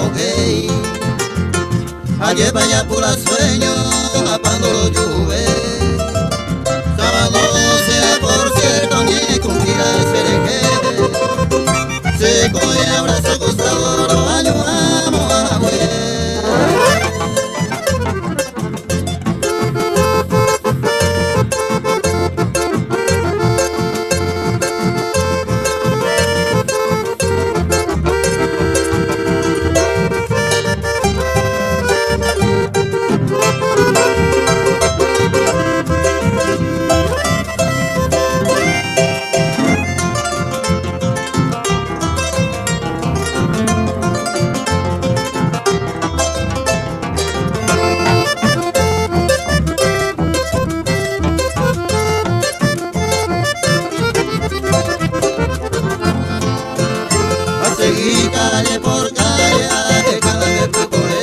okay. Ayer vaya pura sueño, apando lo lluve. Sábado sea por cierto, ni cumplir ese se coge abrazo gustado, los años vamos a ver. Seguí calle por calle, cada vez procuré.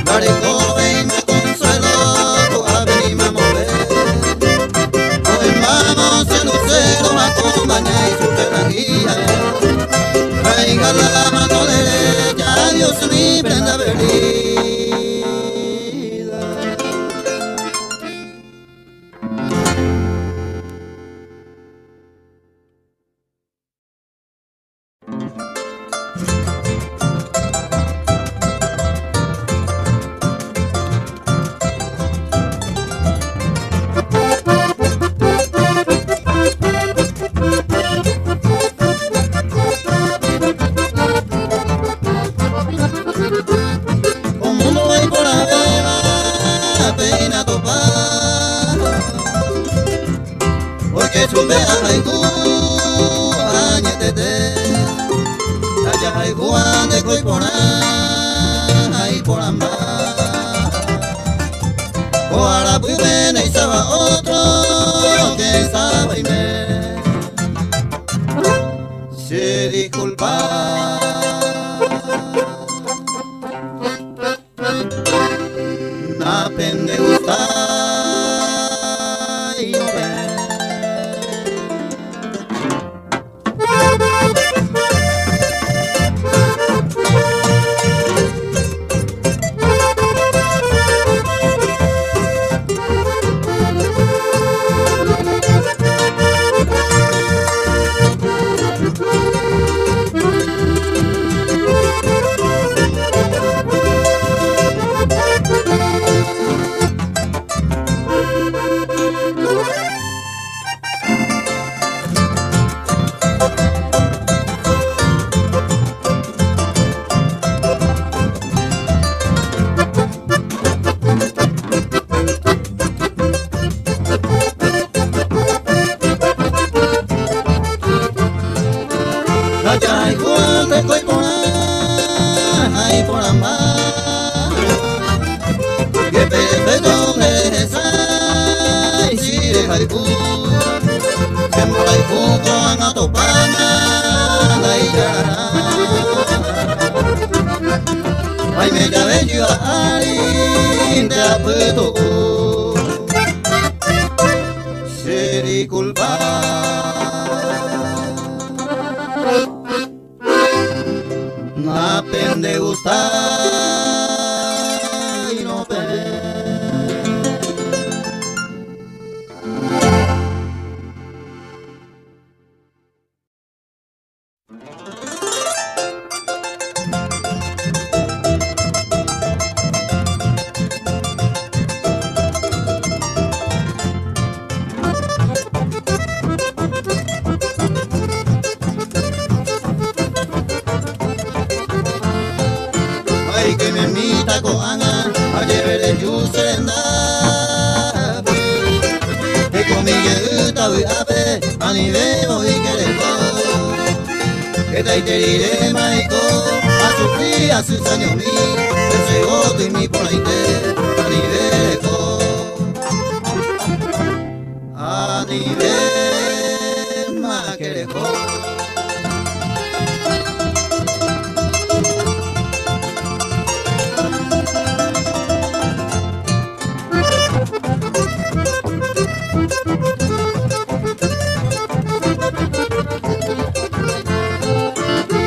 Vare joven me consuelo, a venir a mover. Hoy vamos el lucero a acompañar y su la guía. Traiga la mano derecha, Dios mi prenda venida. Pena topar, porque sube a haiku, añetete, allá haiku ande coi por ahí por amar, o ahora muy buena y estaba otro que estaba y me se disculpa. Aprende a gustar y no ver. Allá hay guante coi por ahí por amar, que perfecto me sai si de haiku, que por haiku con a topana la iyara. Ay me llave yo a alguien de apuesto, se disculpa. Aprende a gustar y no ver. Ay que me mita coana, ayer veré yo senda. Que comilla voy a ver, a nivel voy que le go. Que te iré maico, a sufrir a sus años mí, ese goto y mi por ahí te, a nivel go. A nivel más que le go.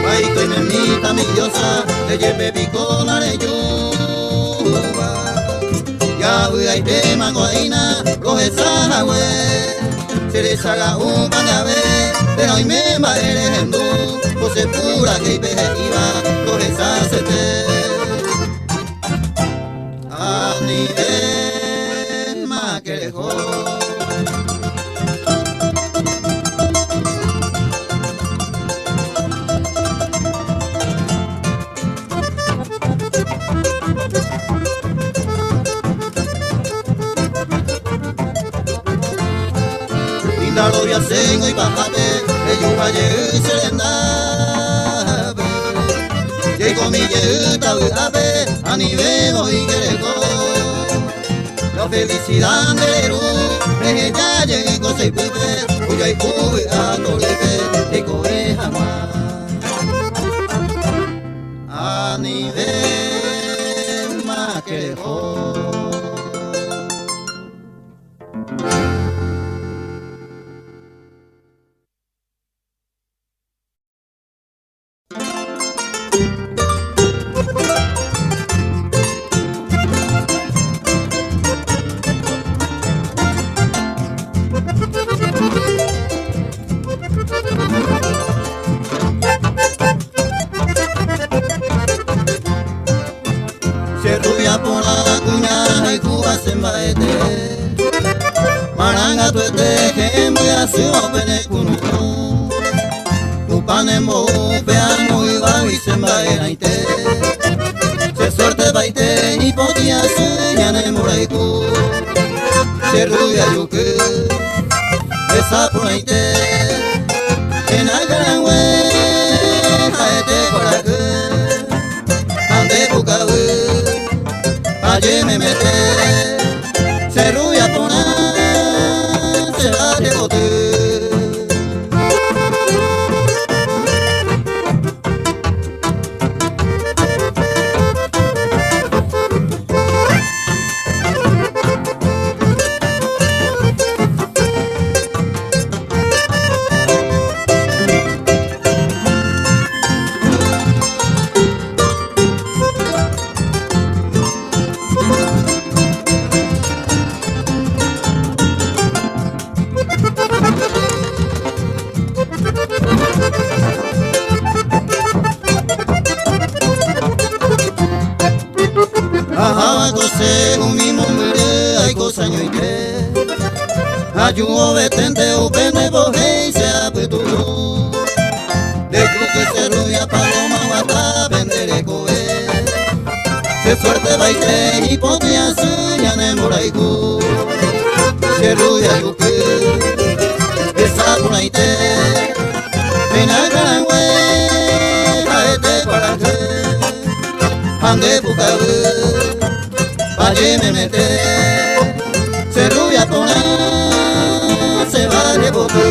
Ay, que me mita mi diosa, lleve bicola de yuba. Ya voy a irte manguaina, coge sahagüe. Se les haga un pañabe, de hoy me va en du. Pose pura que iba, coge sasete. A nivel más que lejos. Dalo ya sengo y bajate, ellos vayan serendabe. Y con mi yeta ave, a nivel hoy querego. La felicidad de luz, ella llegó se vive, cuya y cuya a tolive, y coge jamás. A nivel más querego. Se rubia por la cuña y Cuba se embaete. Maranga tu que muy así opene kunu. Tu panembo peano y va y se embaete. Se suerte baite y podía ser ya ne moraiku. Se rubia yuke esa proite. En agaranwe haete coraje. Ande bukawe. Allí me mete, se ruya poner, se va de bote. Ayuo betente upene bohei se apetulo. De cruz que se rubia paloma guata vendere coe. Se suerte baile y podía ser ya ne moraiku. Se rubia yuke esa cunaite. Pena garanwe haete paraje. Ande bukawe valle me mete. Se rubia pona se va de bote.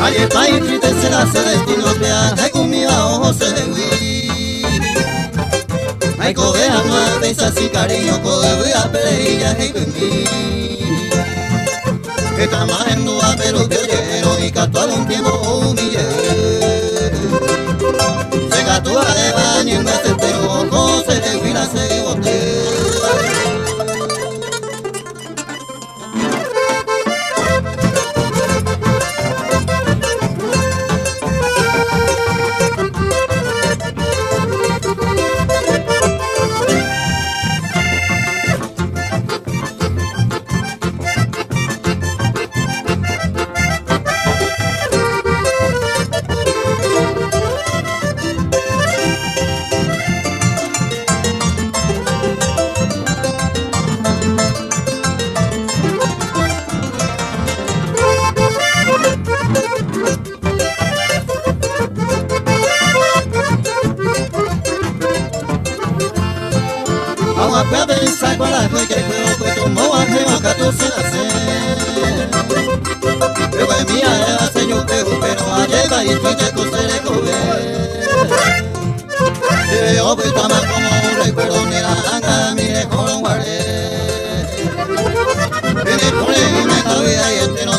Ayer pa' y triste será se destino viaje con mi bajo se dewi. Ay cobeja nueve y así cariño cobe a perilla y con mí. Que estamos en duda pero que oyeron y cató algún tiempo humillé. Se cató a de baño y me acepté ojo se dewi la se boté.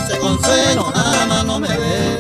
ese consuelo nada más no me ve.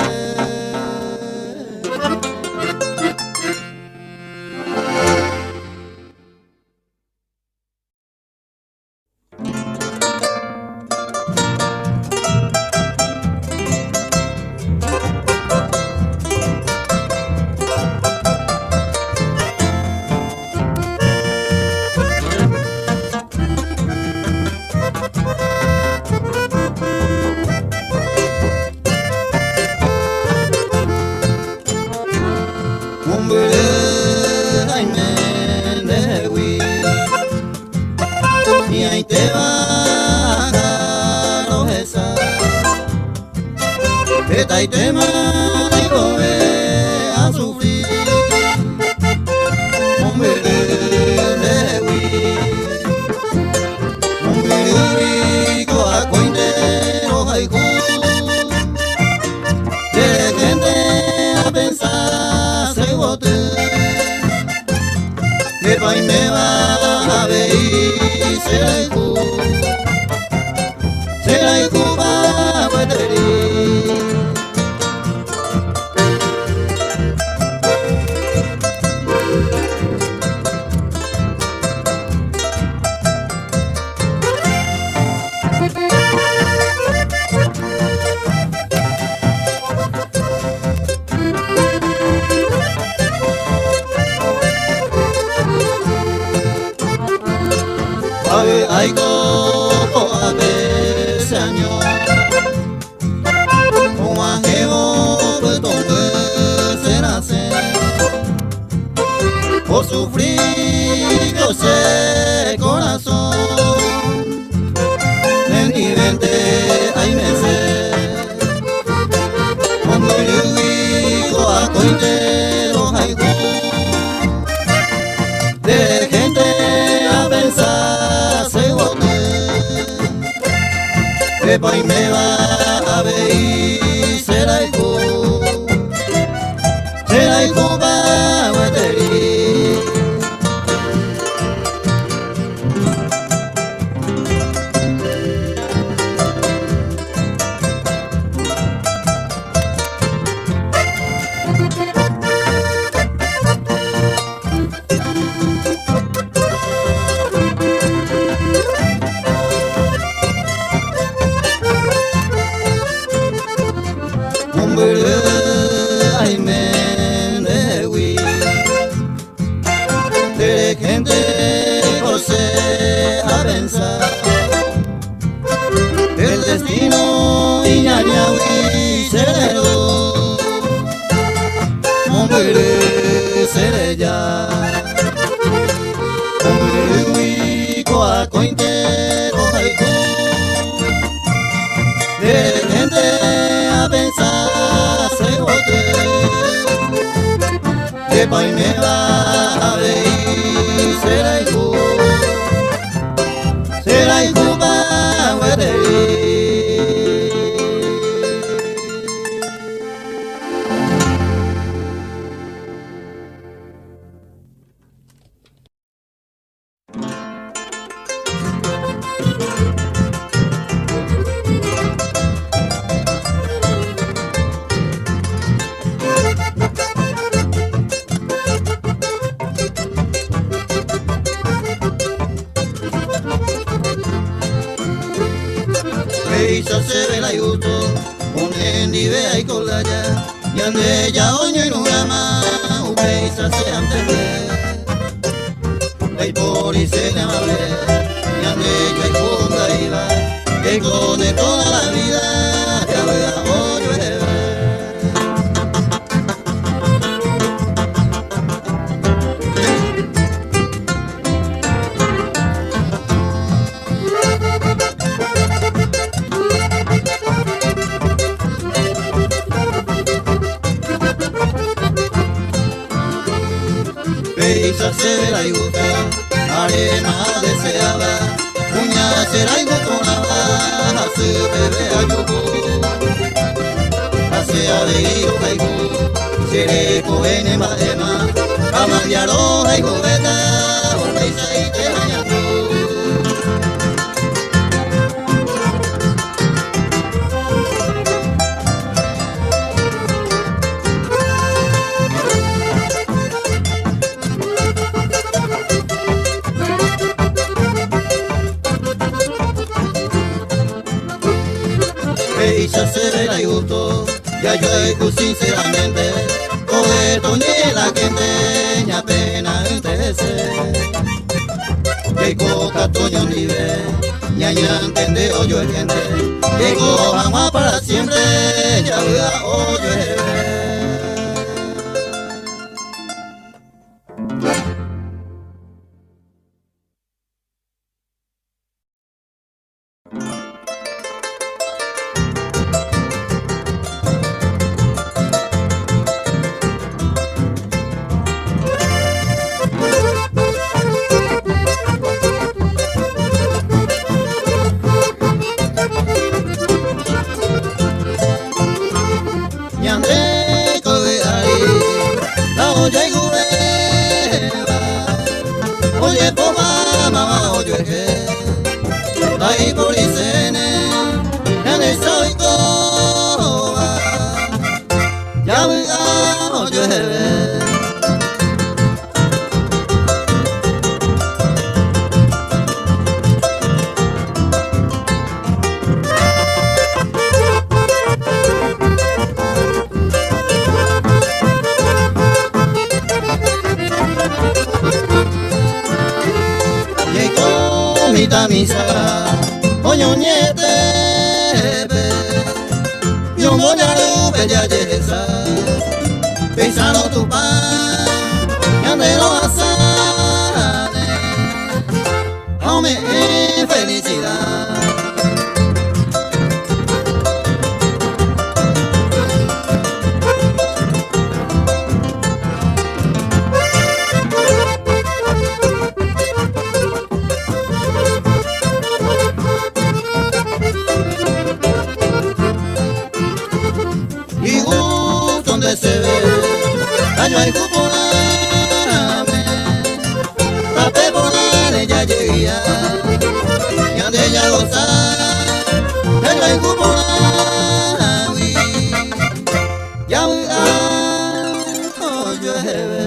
Y te mando a sufrir, hombre de hombre a coindero haiku, de gente a pensar se vote, que pa' y me va a ver y será y Cuba puede. Ay, como a veces año, como a jevo, pues donde se nace, por sufrir, yo sé, corazón, en mi mente hay meses, como yo digo a coindero, ay, de gente a pensar. Que pa' y me va a ver y será y Cuba guaterí. Ay, de gente José a pensar el destino y ñañahui sereno, hombre seré ya, hombre huico a cointero haiku, de gente a pensar se bote, que pa' y me va a ver y será y Cuba guaterí. Isa se ve la yuto, un endive ay colaya, y ande ya oño y nurama, Isa se anteme, ay por y se le amable, y ande yo ay punga iba, que con de toda la vida, ya vea hoyo de ver. Isa se ve la yuta, arena deseaba, uña será y goconaba, se bebe a yugo, hace a veiro haiku, seré coene madema, camaliaro haiku beta, hombre isa y te bañaku. ella se ve la gusto, ya yo digo sinceramente, coge toñe la gente, ña pena entese. Que coca toño nive, ña entiende oyo el gente, que coja para siempre, ya vea oyo el misa, oño niete, yo moñaru bella yesa, pensalo tu pan, yandero asane, ome felicidad. Se ve, año hay cupolame, tape por la ella lleguía, ya de ella gozar, año hay cupolame, ya voy a llueve.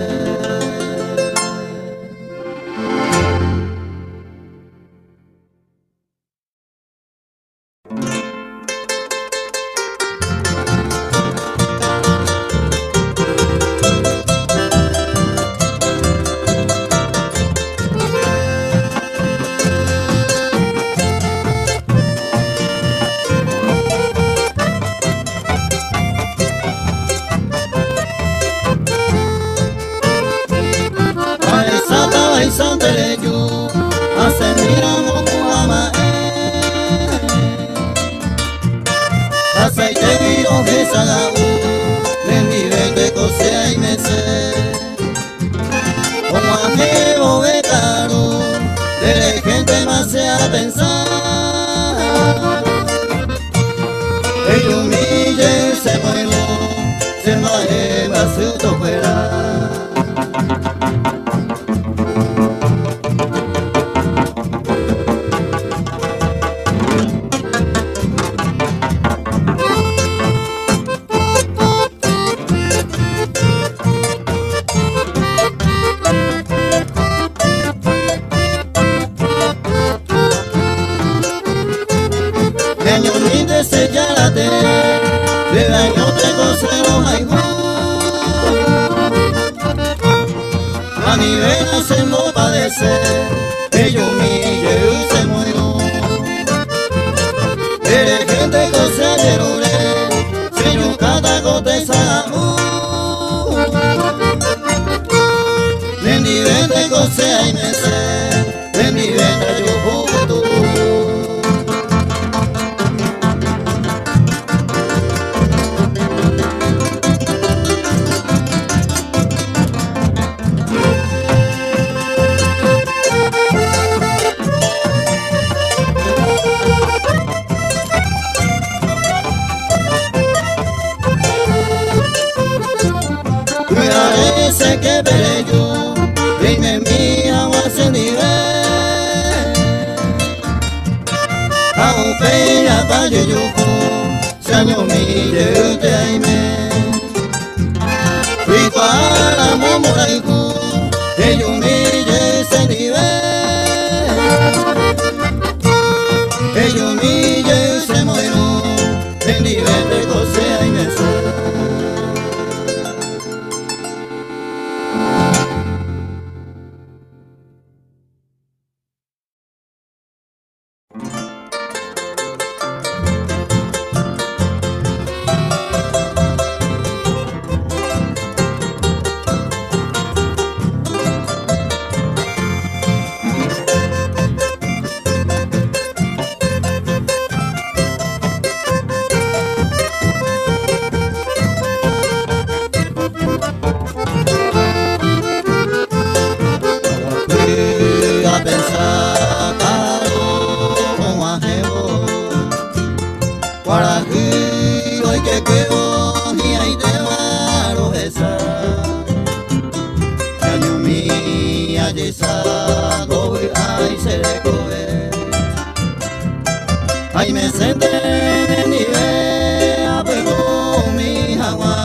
Ay me senté ni ve a pego mi agua.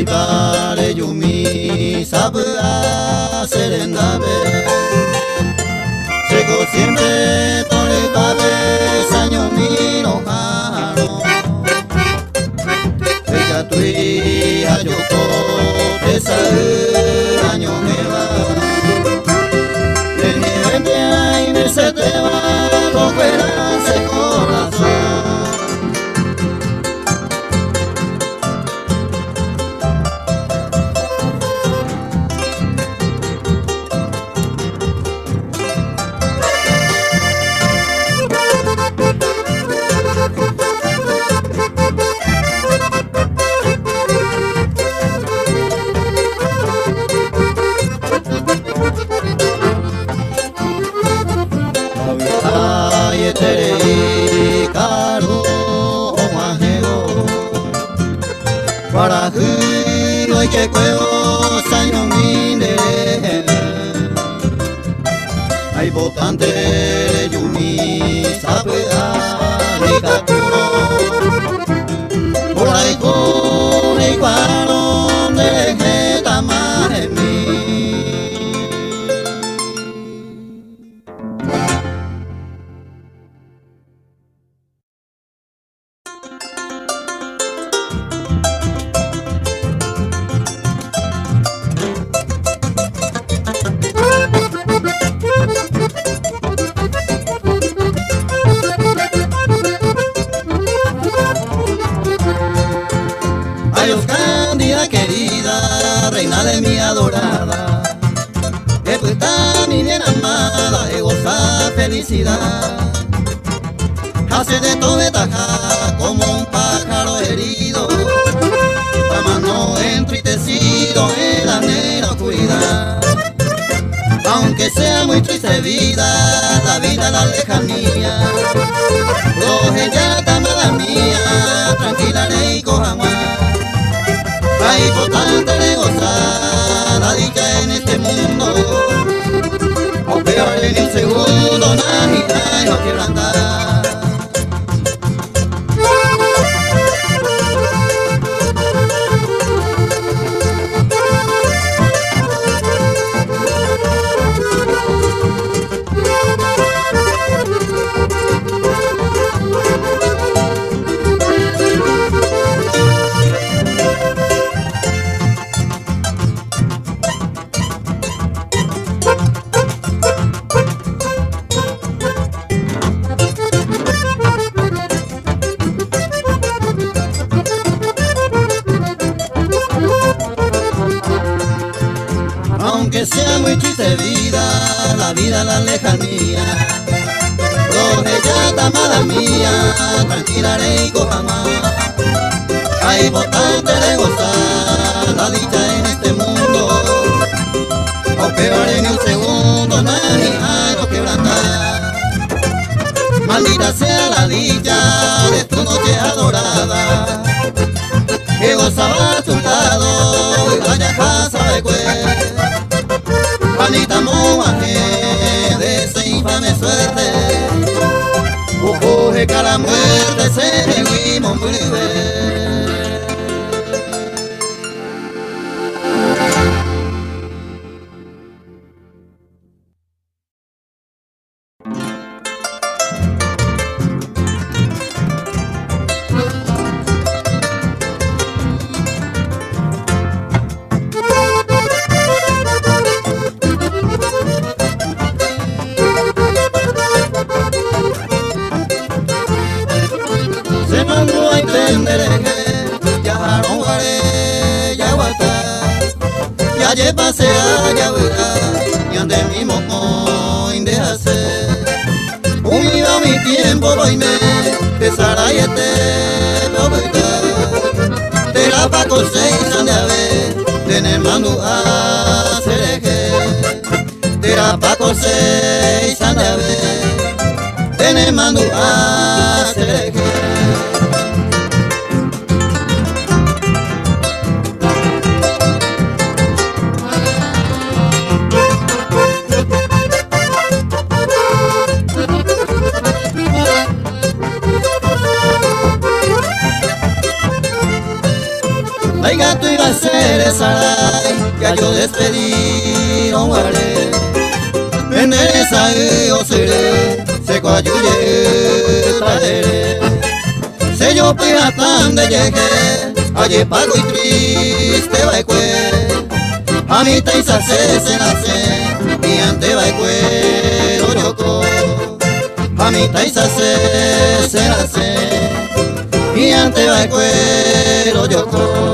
Pare yumi sabra serendabe Sego siempre tole babe saño mino haro Ella tui ayoko pesa año meva El nivel y me se te va cogerá ese corazón. Para no hay que cuevo saño minde hay votante yumi sabe ni capuro por ahí con el cuaro de jeta madre mí. Querida, reina de mi adorada, que tú estás mi bien amada, de gozar felicidad. Hace de todo taja como un pájaro herido, la mano entristecido en la negra oscuridad. Aunque sea muy triste vida, la vida la lejanía, coge ya amada mía, tranquila y coja más. Hay potente de gozar la dicha en este mundo, o peor en un segundo, nadie no quiero andar. Aunque sea muy triste vida, la vida la lejanía, coge ya amada mía, tranquila y coja más. Hay bastante de gozar la dicha en este mundo, o peor en un segundo nadie no quebrantar. Maldita sea la dicha de tu noche adorada, que gozaba a tu lado y vaya casa de cuer. Panita moaje de esa infame suerte, coge que a la muerte se seguimos vive. Se mandó a entender que ya harongare ya guata ya lleva se ya verá y ande mi moco indejase unido mi tiempo voy me pesará y este lo verá. Paco seis ande a ver, tener mando a Cereje. Tira Paco seis ande a ver, tener mando a Cereje. Ay, gato iba a ser esa que yo despedí, no guaré. En esa yo seré, se coayuye, traeré. Se yo pira tan de llegue, allí pago y triste va y cue. A mi taisa se nace, y ante va y cuero yoco. A mi taisa se nace, y ante va y cuero yoco.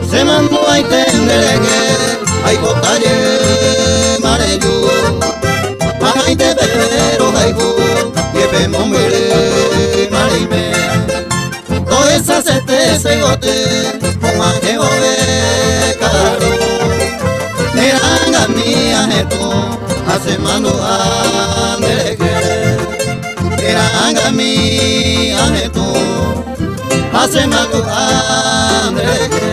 Se mandó a tenderege, ay botalle mareyu, ay te pero haiku, yepe mombere marime. Todo esa se gote, como que ove caro. Neranga mía neto, hace mando a derege. Neranga mía neto, hace mando a derege.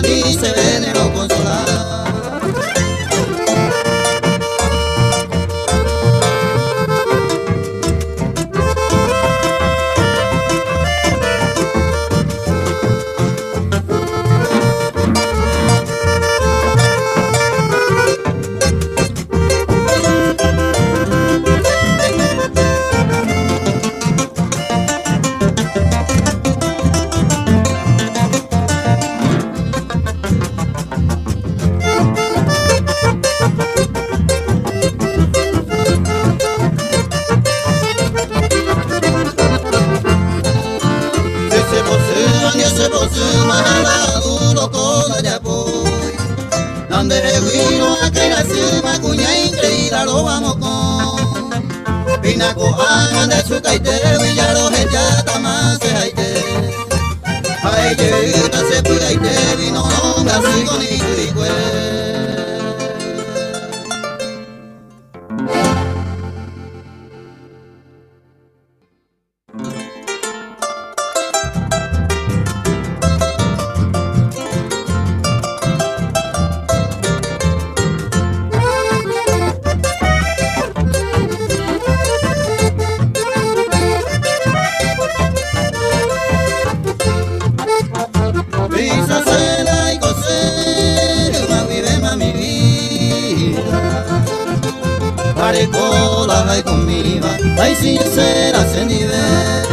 dice veneno consolar. Donde vino a que la sima cuña increíble lo vamos con Pinaco anda su caitero y ya lo ya tamás se haite Ay lleguita se puede y vino no así con y Cola conmigo, ay sincera se nivel.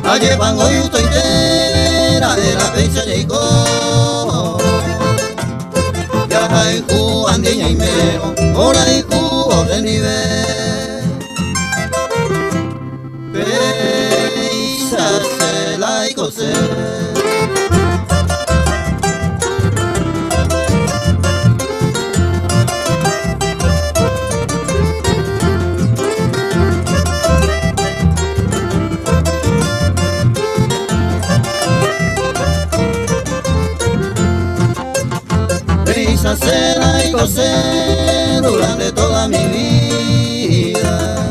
Ayer pango y estoy entera de la fecha de co. Ya hay Juan de Ñaimero, ahora hay Juan de nivel. Peisa se la y coser. Hacer y coser durante toda mi vida.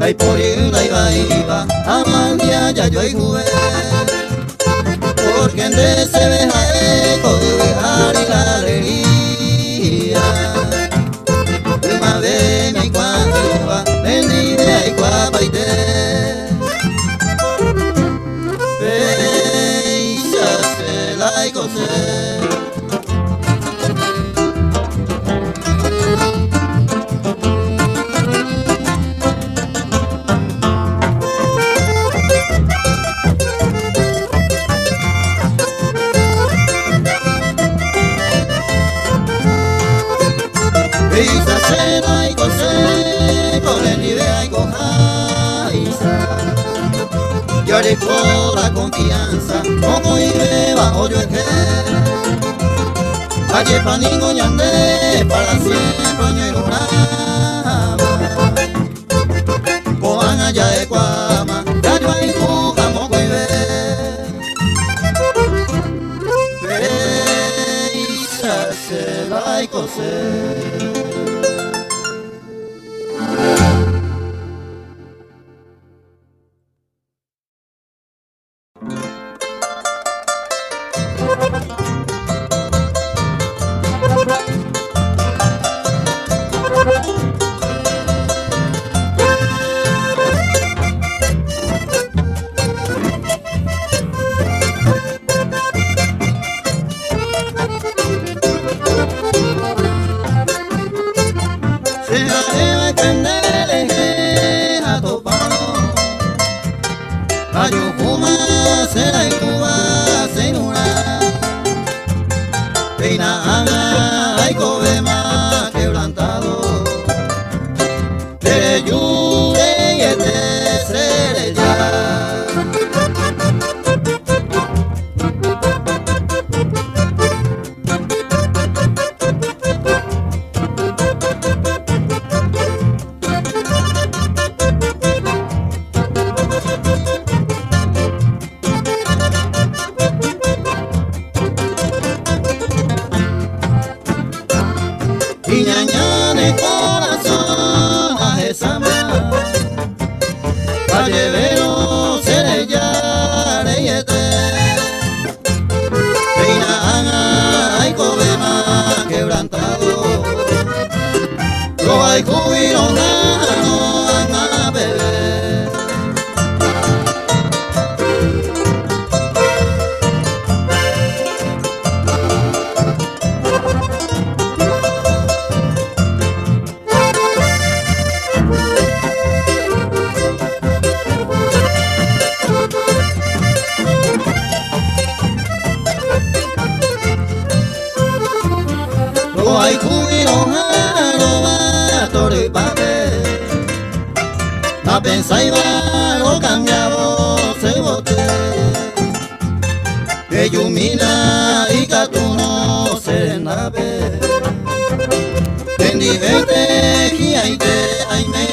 Ay por iba, amandia ya yo y jugué. Porque en de se veja eco de dejar y la alegría. Prima de mi cuadruba, bendive y cuapaite. Veisa se la y coser. Pisa cena y coser, con el idea y cojaisa. Yo le con la confianza, como y beba o yo es que. Ayer pa' ningún ñande, para siempre oño y lunama. Cojan allá de Cuama, ya yo ahí juega moco y ve. Pisa cena y coser. Será en Cuba, senura, peina ay cobema quebrantado, te ayude y este seré ya. hay cuiro no ama bebé. Ai cuiro no va tore pape na pensai va lo cambiavo se bote que yo mira y que tú no se nave en diverte que hay te hay me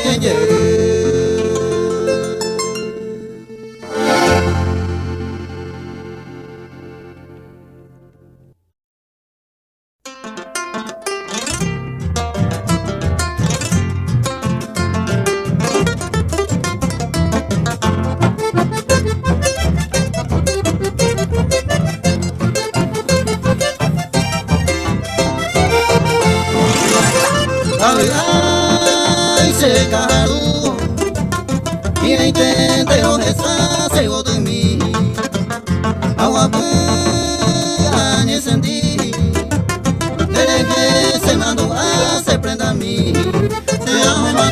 ay se caro y hay te esa se de mí agua añe sentí desde que se mandó a se prenda a mí se ama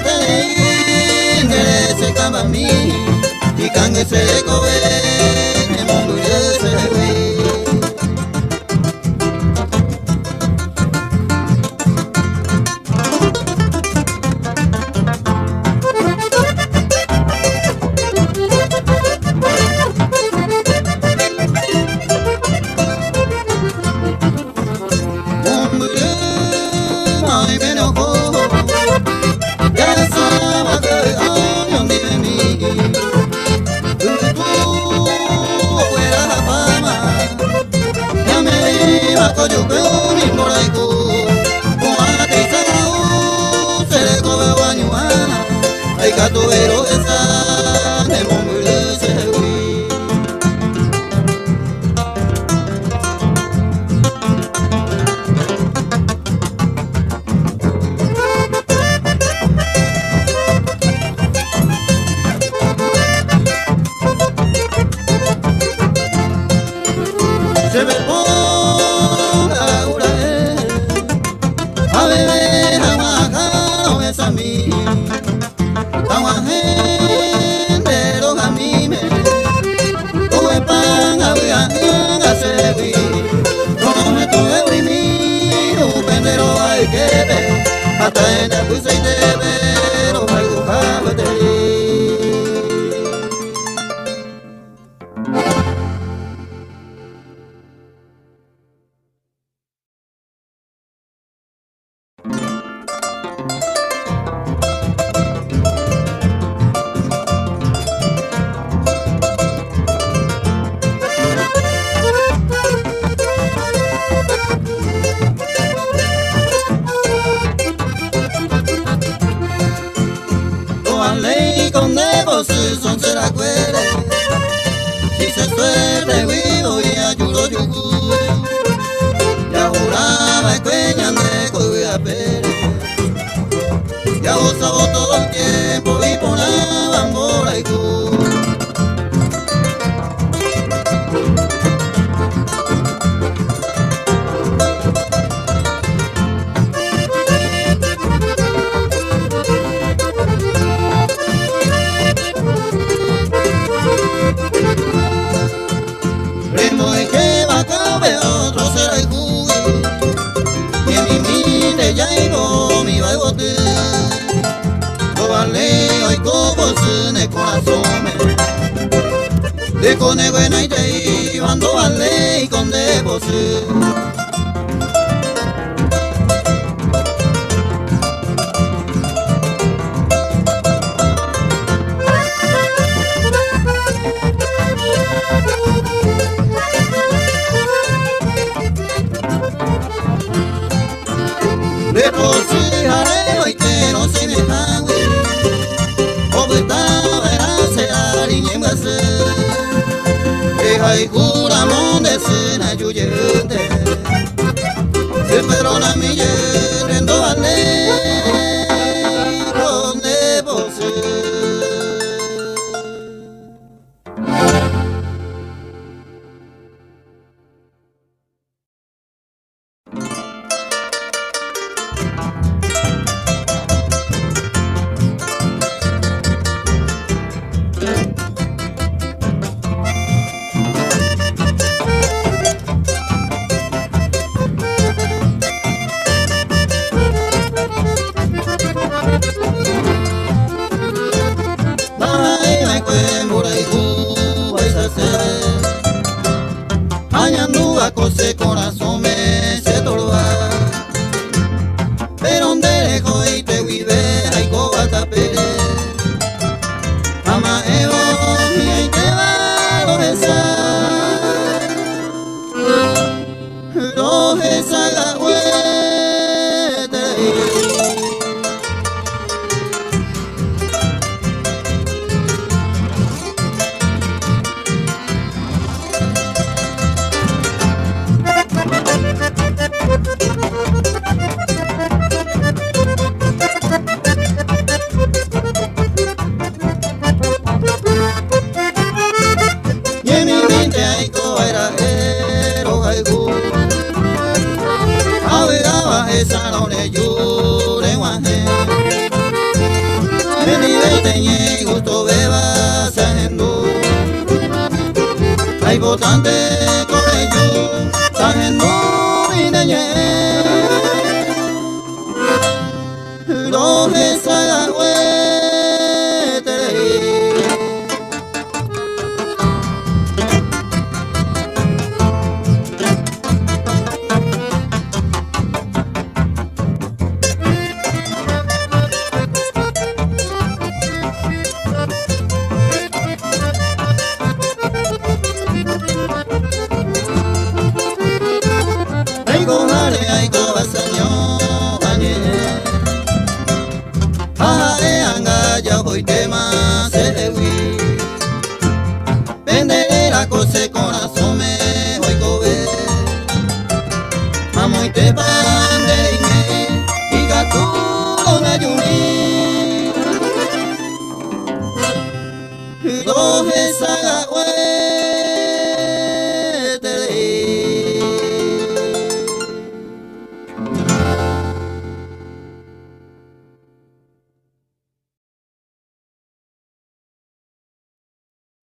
se cama a mí y cangue se cobe en mundo se ve. Yo veo mi moraico, como te salgo, se le come bañuana, hay gato pero esa de mombre se ve. Se me a mí, agua gente lo camine, como el pan había a servir, como me tuve mi, un pendero hay que ver, hasta en el piso y te ver, o algo para te. Ley con negocios son se la cuere si se suerte vivo y ayudo yo ya juraba y peñan de coya pere ya gozaba todo el tiempo y ponaba mora y cu otro será el cuy y en mi mente ya iba mi baibote lo vale hoy como se ne corazón de conego en aire y bando vale y con de voce. De por si jareo y que no se me jangue o betaba era se ariñen gase deja y cura monde se na yuyente se pedrona mi yerendo vale cose corazón me se torba. Pero donde lejos y te vive hay cobata pere. Ama evo y te va lo esa. Lo esa la huete. Y en mi mente hay coera ero haiku. Averaba esa no le yure guaje. Me diverte y gusto beba sajendo. Hay votante